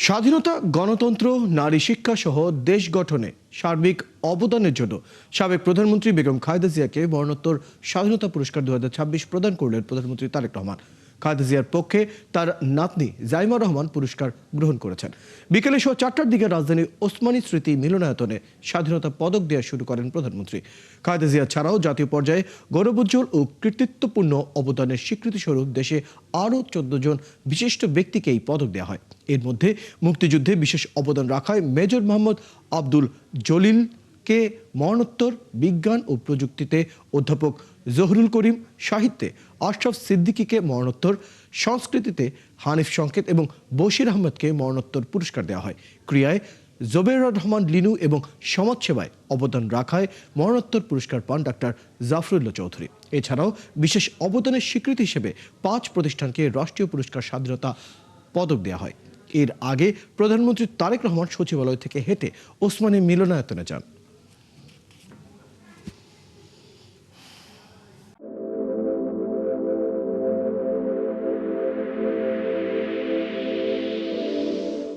স্বাধীনতা, গণতন্ত্র, নারী শিক্ষা সহ দেশ গঠনে সার্বিক অবদানের জন্য সাবেক প্রধানমন্ত্রী বেগম খালেদা জিয়াকে মরণোত্তর স্বাধীনতা পুরস্কার 2026 প্রদান করলেন প্রধানমন্ত্রী তারেক রহমান। খালেদা জিয়ার পক্ষে তার নাতনি জাইমা রহমান পুরস্কার গ্রহণ করেছেন। বিকেলে 4টার দিকে রাজধানী ওসমানী স্মৃতি মিলনায়তনে স্বাধীনতা পদক দেওয়া শুরু করেন প্রধানমন্ত্রী। খালেদা জিয়া ছাড়াও জাতীয় পর্যায়ে গৌরবোজ্জ্বল ও কৃতিত্বপূর্ণ অবদানের স্বীকৃতিস্বরূপ দেশে আরও 14 জন বিশিষ্ট ব্যক্তিকে এই পদক দেওয়া হয়। এর মধ্যে মুক্তিযুদ্ধে বিশেষ অবদান রাখায় মেজর মোহাম্মদ আব্দুল জলিলকে মরণোত্তর, বিজ্ঞান ও প্রযুক্তিতে অধ্যাপক জহুরুল করিম, সাহিত্যে আশরাফ সিদ্দিকীকে মরণোত্তর, সংস্কৃতিতে হানিফ সংকেত এবং বশির আহমেদকে মরণোত্তর পুরস্কার দেওয়া হয়। ক্রীড়ায় জবের রহমান লিনু এবং সমাজসেবায় অবদান রাখায় মরণোত্তর পুরস্কার পান ডাক্তার জাফরুল্লাহ চৌধুরী। এছাড়াও বিশেষ অবদানের স্বীকৃতি হিসেবে 5 প্রতিষ্ঠানকে রাষ্ট্রীয় পুরস্কার স্বাধীনতা পদক দেওয়া হয়। এর আগে প্রধানমন্ত্রী তারেক রহমান সচিবালয় থেকে হেঁটে ওসমানী মিলনায়তনে যান।